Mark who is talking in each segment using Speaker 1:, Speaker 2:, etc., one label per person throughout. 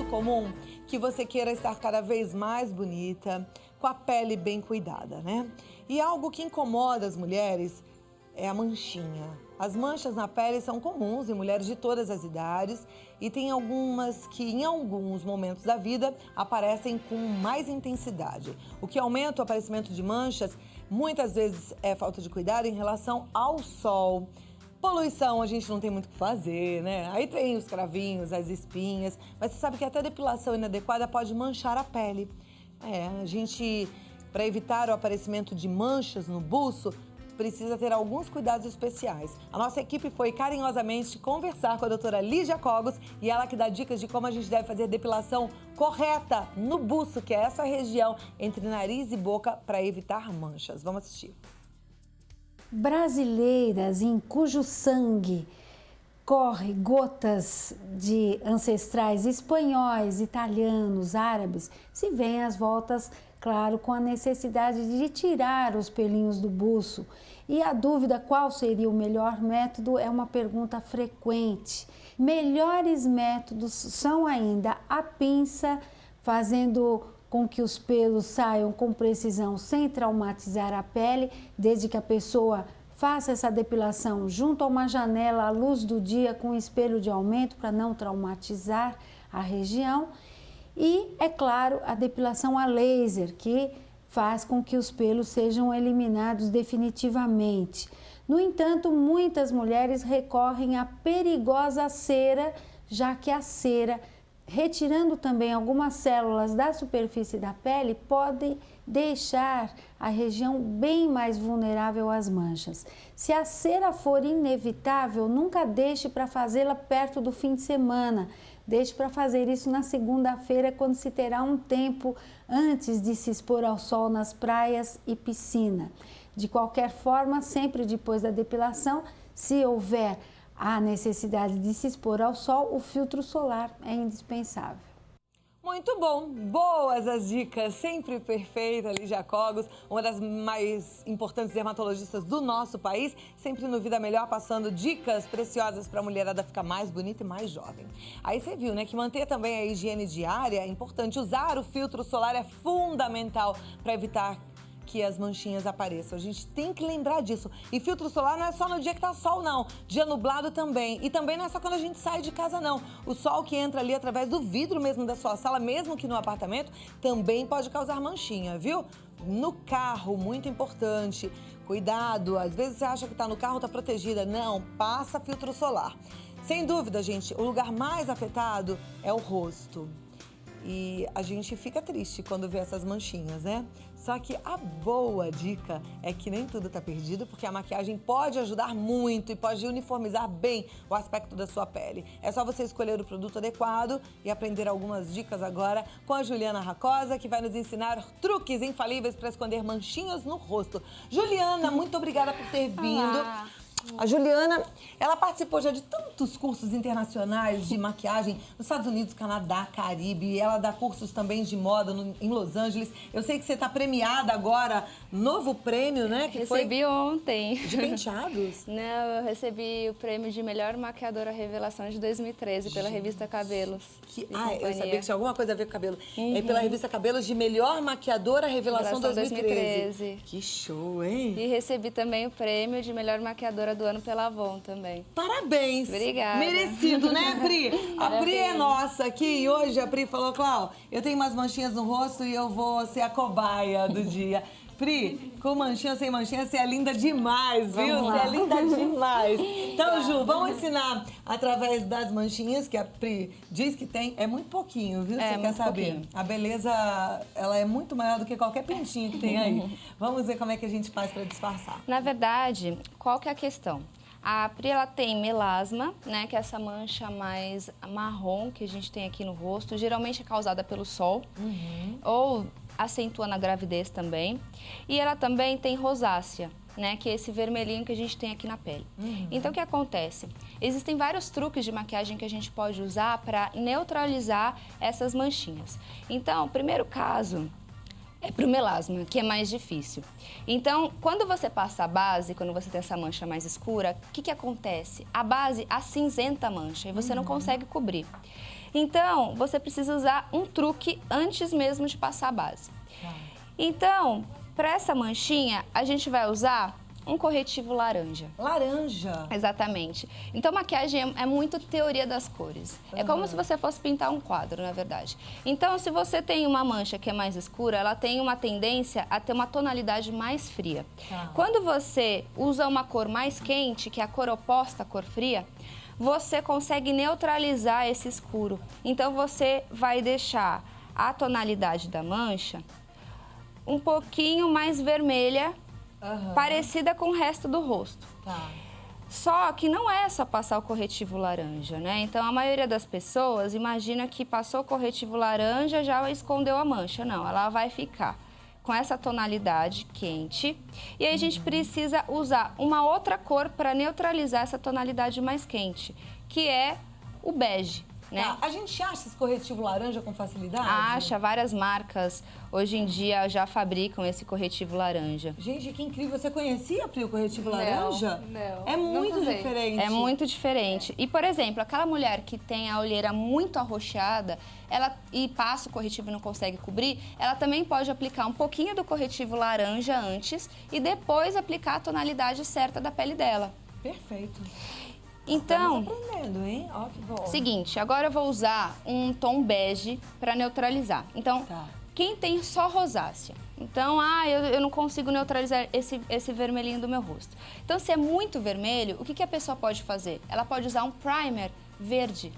Speaker 1: muito comum que você queira estar cada vez mais bonita, com a pele bem cuidada, né? E algo que incomoda as mulheres é a manchinha. As manchas na pele são comuns em mulheres de todas as idades e tem algumas que em alguns momentos da vida aparecem com mais intensidade. O que aumenta o aparecimento de manchas muitas vezes é falta de cuidado em relação ao sol. Poluição a gente não tem muito o que fazer, né? Aí tem os cravinhos, as espinhas, mas você sabe que até depilação inadequada pode manchar a pele. A gente, para evitar o aparecimento de manchas no buço, precisa ter alguns cuidados especiais. A nossa equipe foi carinhosamente conversar com a doutora Lígia Cogos e ela que dá dicas de como a gente deve fazer depilação correta no buço, que é essa região entre nariz e boca, para evitar manchas. Vamos assistir.
Speaker 2: Brasileiras em cujo sangue corre gotas de ancestrais espanhóis, italianos, árabes, se veem às voltas, claro, com a necessidade de tirar os pelinhos do buço. E a dúvida qual seria o melhor método é uma pergunta frequente. Melhores métodos são ainda a pinça, fazendo com que os pelos saiam com precisão sem traumatizar a pele, desde que a pessoa faça essa depilação junto a uma janela à luz do dia com espelho de aumento para não traumatizar a região. E, é claro, a depilação a laser, que faz com que os pelos sejam eliminados definitivamente. No entanto, muitas mulheres recorrem à perigosa cera, já que a cera, retirando também algumas células da superfície da pele, pode deixar a região bem mais vulnerável às manchas. Se a cera for inevitável, nunca deixe para fazê-la perto do fim de semana. Deixe para fazer isso na segunda-feira, quando se terá um tempo antes de se expor ao sol nas praias e piscina. De qualquer forma, sempre depois da depilação, se houver a necessidade de se expor ao sol, o filtro solar é indispensável.
Speaker 1: Muito bom, boas as dicas, sempre perfeita, Lígia Cogos, uma das mais importantes dermatologistas do nosso país, sempre no Vida Melhor, passando dicas preciosas para a mulherada ficar mais bonita e mais jovem. Aí você viu, né, que manter também a higiene diária é importante, usar o filtro solar é fundamental para evitar que as manchinhas apareçam. A gente tem que lembrar disso. E filtro solar não é só no dia que tá sol, não. Dia nublado também. E também não é só quando a gente sai de casa, não. O sol que entra ali através do vidro mesmo da sua sala, mesmo que no apartamento, também pode causar manchinha, viu? No carro, muito importante. Cuidado, às vezes você acha que tá no carro, tá protegida. Não, passa filtro solar. Sem dúvida, gente, o lugar mais afetado é o rosto. E a gente fica triste quando vê essas manchinhas, né? Só que a boa dica é que nem tudo tá perdido, porque a maquiagem pode ajudar muito e pode uniformizar bem o aspecto da sua pele. É só você escolher o produto adequado e aprender algumas dicas agora com a Juliana Racosa, que vai nos ensinar truques infalíveis para esconder manchinhas no rosto. Juliana, muito obrigada por ter vindo.
Speaker 3: Olá.
Speaker 1: A Juliana, ela participou já de tantos cursos internacionais de maquiagem nos Estados Unidos, Canadá, Caribe. Ela dá cursos também de moda em Los Angeles. Eu sei que você está premiada agora, novo prêmio, né? Que
Speaker 3: recebi ontem.
Speaker 1: De penteados?
Speaker 3: Não, eu recebi o prêmio de melhor maquiadora revelação de 2013 pela revista Cabelos.
Speaker 1: Eu sabia que tinha alguma coisa a ver com cabelo. É pela revista Cabelos de melhor maquiadora revelação 2013. Que show, hein?
Speaker 3: E recebi também o prêmio de melhor maquiadora do ano pela Avon também.
Speaker 1: Parabéns!
Speaker 3: Obrigada.
Speaker 1: Merecido, né, Pri? A Pri é nossa aqui e hoje a Pri falou, Clau, eu tenho umas manchinhas no rosto e eu vou ser a cobaia do dia. Pri, com manchinha ou sem manchinha, você é linda demais, viu? Você é linda demais. Então, Ju, vamos ensinar através das manchinhas que a Pri diz que tem. É muito pouquinho, viu? Você quer saber? Pouquinho. A beleza, ela é muito maior do que qualquer pintinho que tem aí. Vamos ver como é que a gente faz para disfarçar.
Speaker 3: Na verdade, qual que é a questão? A Pri, ela tem melasma, né, que é essa mancha mais marrom que a gente tem aqui no rosto, geralmente é causada pelo sol, ou acentua na gravidez também. E ela também tem rosácea, né, que é esse vermelhinho que a gente tem aqui na pele. Então, o que acontece? Existem vários truques de maquiagem que a gente pode usar para neutralizar essas manchinhas. Então, o primeiro caso É pro melasma, que é mais difícil. Então, quando você passa a base, quando você tem essa mancha mais escura, o que acontece? A base acinzenta a mancha e você não consegue cobrir. Então, você precisa usar um truque antes mesmo de passar a base. Então, para essa manchinha, a gente vai usar um corretivo laranja.
Speaker 1: Laranja?
Speaker 3: Exatamente. Então, maquiagem é muito teoria das cores. É como se você fosse pintar um quadro, na verdade. Então, se você tem uma mancha que é mais escura, ela tem uma tendência a ter uma tonalidade mais fria. Quando você usa uma cor mais quente, que é a cor oposta à cor fria, você consegue neutralizar esse escuro. Então, você vai deixar a tonalidade da mancha um pouquinho mais vermelha, parecida com o resto do rosto. Só que não é só passar o corretivo laranja, né? Então, a maioria das pessoas imagina que passou o corretivo laranja, já escondeu a mancha. Não, ela vai ficar com essa tonalidade quente. E aí a gente precisa usar uma outra cor para neutralizar essa tonalidade mais quente, que é o bege. Né?
Speaker 1: A gente acha esse corretivo laranja com facilidade?
Speaker 3: Acha, várias marcas hoje em dia já fabricam esse corretivo laranja.
Speaker 1: Gente, que incrível. Você conhecia, Pri, o corretivo laranja?
Speaker 3: Não.
Speaker 1: É muito diferente.
Speaker 3: É muito diferente. E, por exemplo, aquela mulher que tem a olheira muito arroxeada, e passa o corretivo e não consegue cobrir, ela também pode aplicar um pouquinho do corretivo laranja antes e depois aplicar a tonalidade certa da pele dela.
Speaker 1: Perfeito.
Speaker 3: Então,
Speaker 1: estamos aprendendo, hein? Ó, que bom.
Speaker 3: Seguinte, agora eu vou usar um tom bege para neutralizar. Então, quem tem só rosácea? Então, eu não consigo neutralizar esse vermelhinho do meu rosto. Então, se é muito vermelho, o que a pessoa pode fazer? Ela pode usar um primer verde.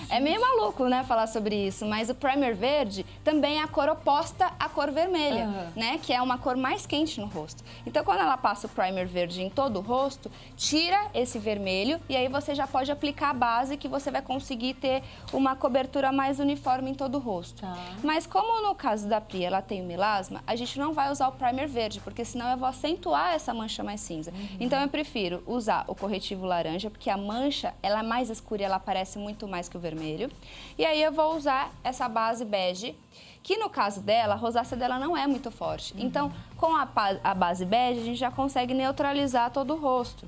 Speaker 3: É meio maluco, né, falar sobre isso, mas o primer verde também é a cor oposta à cor vermelha, né, que é uma cor mais quente no rosto. Então, quando ela passa o primer verde em todo o rosto, tira esse vermelho e aí você já pode aplicar a base que você vai conseguir ter uma cobertura mais uniforme em todo o rosto. Mas como no caso da Pri, ela tem o melasma, a gente não vai usar o primer verde, porque senão eu vou acentuar essa mancha mais cinza. Então, eu prefiro usar o corretivo laranja, porque a mancha, ela é mais escura e ela aparece muito mais que o vermelho. E aí eu vou usar essa base bege, que no caso dela, a rosácea dela não é muito forte. Então, com a base bege, a gente já consegue neutralizar todo o rosto.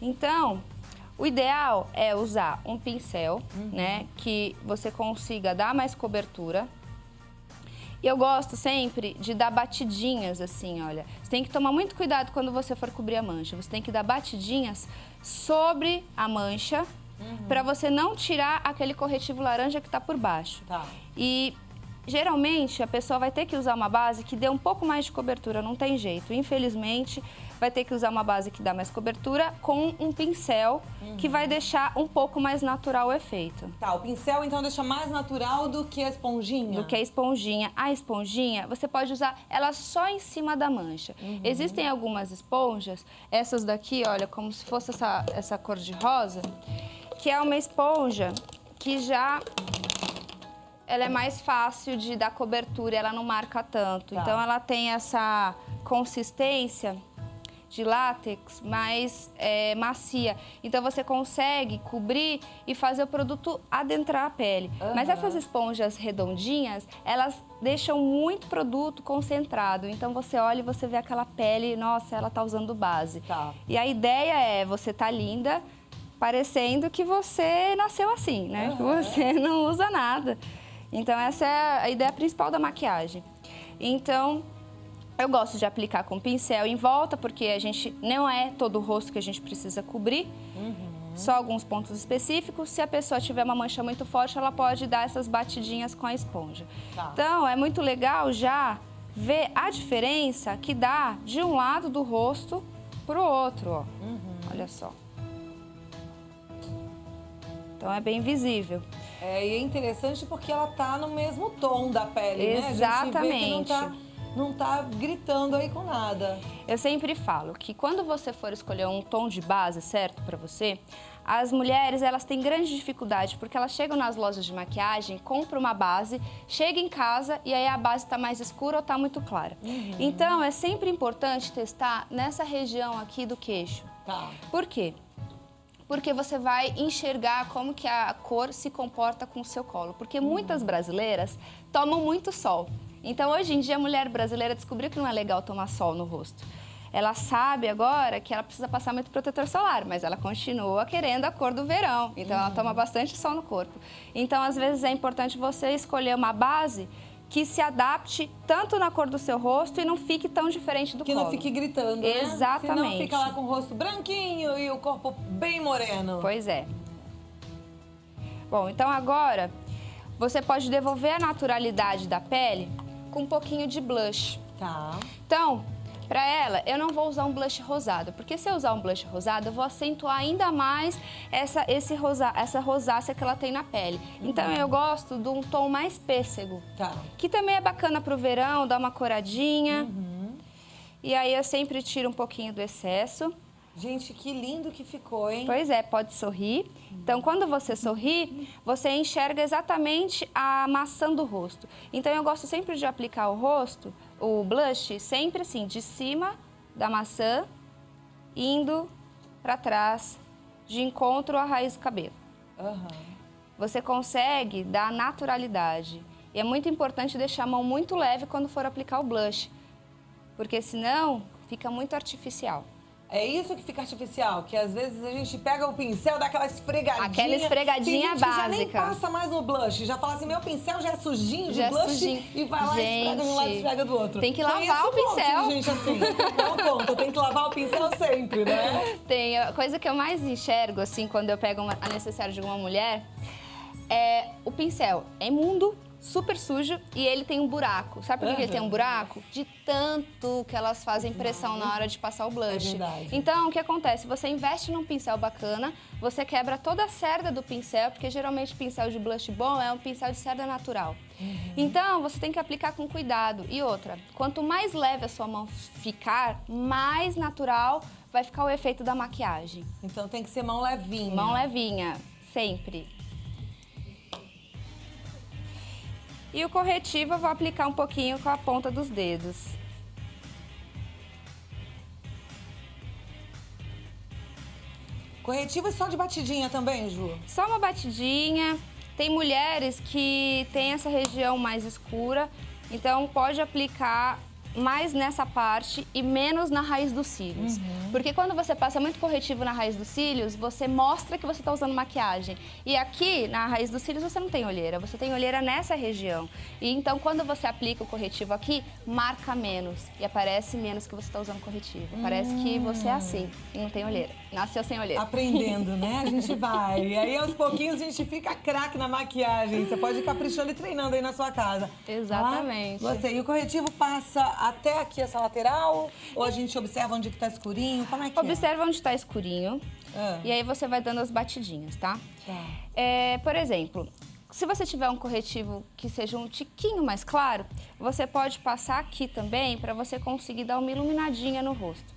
Speaker 3: Então, o ideal é usar um pincel, né, que você consiga dar mais cobertura. E eu gosto sempre de dar batidinhas, assim, olha. Você tem que tomar muito cuidado quando você for cobrir a mancha. Você tem que dar batidinhas sobre a mancha, para você não tirar aquele corretivo laranja que está por baixo. E geralmente a pessoa vai ter que usar uma base que dê um pouco mais de cobertura, não tem jeito. Infelizmente, vai ter que usar uma base que dá mais cobertura com um pincel que vai deixar um pouco mais natural o efeito.
Speaker 1: O pincel então deixa mais natural do que a esponjinha?
Speaker 3: Do que a esponjinha. A esponjinha, você pode usar ela só em cima da mancha. Existem algumas esponjas, essas daqui, olha, como se fosse essa cor de rosa, que é uma esponja que ela é mais fácil de dar cobertura, ela não marca tanto. Então, ela tem essa consistência de látex mais macia. Então, você consegue cobrir e fazer o produto adentrar a pele. Mas essas esponjas redondinhas, elas deixam muito produto concentrado. Então, você olha e você vê aquela pele, nossa, ela tá usando base. E a ideia é você tá linda, parecendo que você nasceu assim, né? Que você não usa nada. Então, essa é a ideia principal da maquiagem. Então, eu gosto de aplicar com pincel em volta, porque a gente não é todo o rosto que a gente precisa cobrir, só alguns pontos específicos. Se a pessoa tiver uma mancha muito forte, ela pode dar essas batidinhas com a esponja. Então, é muito legal já ver a diferença que dá de um lado do rosto para o outro, ó. Olha só. Então, é bem visível.
Speaker 1: E é interessante porque ela tá no mesmo tom da pele, né?
Speaker 3: Exatamente.
Speaker 1: A gente vê que não tá gritando aí com nada.
Speaker 3: Eu sempre falo que quando você for escolher um tom de base certo para você, as mulheres, elas têm grande dificuldade, porque elas chegam nas lojas de maquiagem, compram uma base, chegam em casa e aí a base está mais escura ou está muito clara. Então, é sempre importante testar nessa região aqui do queixo. Por quê? Porque você vai enxergar como que a cor se comporta com o seu colo. Porque muitas brasileiras tomam muito sol. Então, hoje em dia, a mulher brasileira descobriu que não é legal tomar sol no rosto. Ela sabe agora que ela precisa passar muito protetor solar, mas ela continua querendo a cor do verão. Então, ela toma bastante sol no corpo. Então, às vezes, é importante você escolher uma base que se adapte tanto na cor do seu rosto e não fique tão diferente do
Speaker 1: que
Speaker 3: colo.
Speaker 1: não fique gritando, né?
Speaker 3: Exatamente.
Speaker 1: Senão fica lá com o rosto branquinho e o corpo bem moreno.
Speaker 3: Pois é. Bom, então agora você pode devolver a naturalidade da pele com um pouquinho de blush.
Speaker 1: Tá.
Speaker 3: Então, para ela, eu não vou usar um blush rosado, porque se eu usar um blush rosado, eu vou acentuar ainda mais essa rosácea que ela tem na pele. Então, eu gosto de um tom mais pêssego,
Speaker 1: Tá.
Speaker 3: que também é bacana pro verão, dá uma coradinha. E aí, eu sempre tiro um pouquinho do excesso.
Speaker 1: Gente, que lindo que ficou, hein?
Speaker 3: Pois é, pode sorrir. Então, quando você sorri, você enxerga exatamente a maçã do rosto. Então, eu gosto sempre de aplicar o blush, sempre assim, de cima da maçã, indo para trás, de encontro à raiz do cabelo. Você consegue dar naturalidade. E é muito importante deixar a mão muito leve quando for aplicar o blush, porque senão fica muito artificial.
Speaker 1: É isso que fica artificial, que às vezes a gente pega o pincel, dá aquela esfregadinha.
Speaker 3: Aquela esfregadinha
Speaker 1: tem gente
Speaker 3: básica.
Speaker 1: Que já nem passa mais no blush, já fala assim, meu pincel já é sujinho
Speaker 3: Já
Speaker 1: de blush
Speaker 3: é sujinho.
Speaker 1: e vai lá e esfrega de um lado e esfrega do outro.
Speaker 3: Tem que lavar
Speaker 1: Conheço
Speaker 3: o pincel.
Speaker 1: Um monte de gente assim, não conta, tem que lavar o pincel sempre, né?
Speaker 3: Tem, a coisa que eu mais enxergo, assim, quando eu pego a necessaire de uma mulher, é o pincel. É imundo, super sujo e ele tem um buraco. Sabe por que ele tem um buraco? De tanto que elas fazem pressão na hora de passar o blush.
Speaker 1: É verdade.
Speaker 3: Então, o que acontece? Você investe num pincel bacana, você quebra toda a cerda do pincel, porque geralmente pincel de blush bom é um pincel de cerda natural. Então, você tem que aplicar com cuidado. E outra, quanto mais leve a sua mão ficar, mais natural vai ficar o efeito da maquiagem.
Speaker 1: Então tem que ser mão levinha.
Speaker 3: Mão levinha, sempre. E o corretivo eu vou aplicar um pouquinho com a ponta dos dedos.
Speaker 1: Corretivo é só de batidinha também, Ju?
Speaker 3: Só uma batidinha. Tem mulheres que têm essa região mais escura, então pode aplicar mais nessa parte e menos na raiz dos cílios. Porque quando você passa muito corretivo na raiz dos cílios, você mostra que você está usando maquiagem. E aqui, na raiz dos cílios, você não tem olheira, você tem olheira nessa região. E então, quando você aplica o corretivo aqui, marca menos e aparece menos que você está usando corretivo. Parece que você é assim e não tem olheira. Nasceu sem olheira.
Speaker 1: Aprendendo, né? A gente vai. E aí, aos pouquinhos, a gente fica craque na maquiagem. Você pode ir caprichando e treinando aí na sua casa.
Speaker 3: Exatamente.
Speaker 1: Você, e o corretivo passa até aqui essa lateral? Ou a gente observa onde que tá escurinho? Como é que
Speaker 3: Observa onde está escurinho.
Speaker 1: É?
Speaker 3: E aí você vai dando as batidinhas, tá?
Speaker 1: Tá.
Speaker 3: Por exemplo, se você tiver um corretivo que seja um tiquinho mais claro, você pode passar aqui também para você conseguir dar uma iluminadinha no rosto,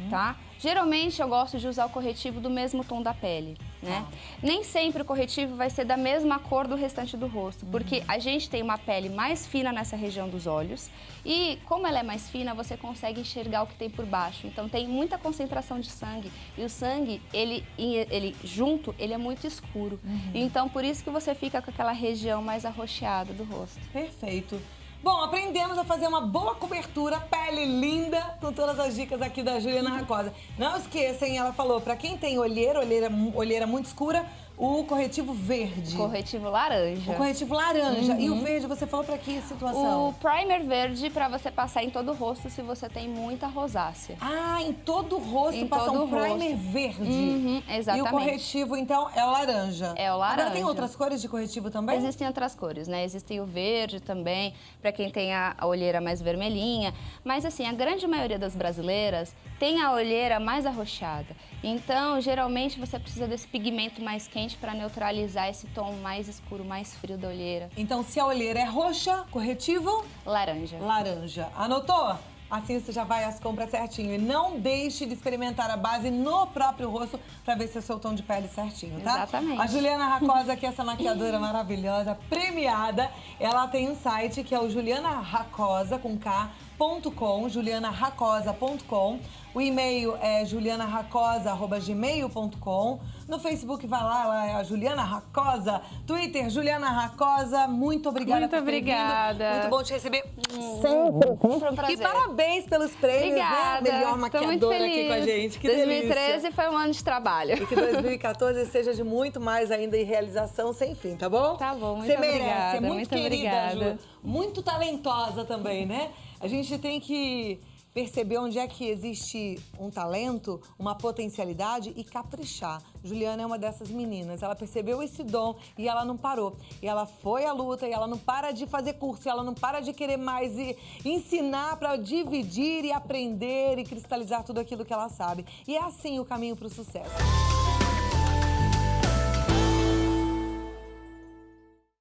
Speaker 3: tá? Geralmente eu gosto de usar o corretivo do mesmo tom da pele, né? Nem sempre o corretivo vai ser da mesma cor do restante do rosto, porque a gente tem uma pele mais fina nessa região dos olhos e como ela é mais fina, você consegue enxergar o que tem por baixo. Então tem muita concentração de sangue e o sangue, ele junto, ele é muito escuro. Então por isso que você fica com aquela região mais arroxeada do rosto.
Speaker 1: Perfeito. Bom, aprendemos a fazer uma boa cobertura, pele linda, com todas as dicas aqui da Juliana Racosa. Não esqueçam, ela falou, pra quem tem olheira muito escura, o corretivo verde.
Speaker 3: Corretivo laranja.
Speaker 1: O corretivo laranja. E o verde, você falou pra que situação?
Speaker 3: O primer verde pra você passar em todo o rosto se você tem muita rosácea.
Speaker 1: Ah, em todo o rosto
Speaker 3: Em
Speaker 1: passa
Speaker 3: todo
Speaker 1: um
Speaker 3: o
Speaker 1: primer
Speaker 3: rosto.
Speaker 1: verde.
Speaker 3: Exatamente.
Speaker 1: E o corretivo, então, é o laranja.
Speaker 3: É o laranja.
Speaker 1: Agora tem outras cores de corretivo também?
Speaker 3: Existem outras cores, né? Existem o verde também, pra quem tem a olheira mais vermelhinha. Mas assim, a grande maioria das brasileiras tem a olheira mais arroxeada. Então, geralmente, você precisa desse pigmento mais quente para neutralizar esse tom mais escuro, mais frio da olheira.
Speaker 1: Então, se a olheira é roxa, corretivo?
Speaker 3: Laranja.
Speaker 1: Laranja. Anotou? Assim você já vai às compras certinho. E não deixe de experimentar a base no próprio rosto para ver se é o seu tom de pele certinho, tá?
Speaker 3: Exatamente.
Speaker 1: A Juliana Racosa, que é essa maquiadora maravilhosa, premiada, ela tem um site que é o julianaracosa.com, julianaracosa.com. O e-mail é julianaracosa@gmail.com. No Facebook, vai lá é a Juliana Racosa. Twitter, Juliana Racosa. Muito obrigada
Speaker 3: Muito
Speaker 1: por ter
Speaker 3: obrigada.
Speaker 1: vindo. Muito bom te receber sempre.
Speaker 3: Foi um prazer.
Speaker 1: E parabéns pelos prêmios,
Speaker 3: Obrigada.
Speaker 1: né? Melhor
Speaker 3: Tô muito
Speaker 1: maquiadora
Speaker 3: feliz.
Speaker 1: aqui com a gente. Que
Speaker 3: 2013
Speaker 1: delícia.
Speaker 3: foi um ano de trabalho.
Speaker 1: E que 2014 seja de muito mais ainda em realização sem fim, tá bom?
Speaker 3: Tá bom, muito
Speaker 1: Você merece,
Speaker 3: obrigada,
Speaker 1: é muito
Speaker 3: muito
Speaker 1: querida,
Speaker 3: obrigada.
Speaker 1: Ju. Muito talentosa também, né? A gente tem que perceber onde é que existe um talento, uma potencialidade e caprichar. Juliana é uma dessas meninas. Ela percebeu esse dom e ela não parou. E ela foi à luta e ela não para de fazer curso, e ela não para de querer mais e ensinar para dividir e aprender e cristalizar tudo aquilo que ela sabe. E é assim o caminho para o sucesso.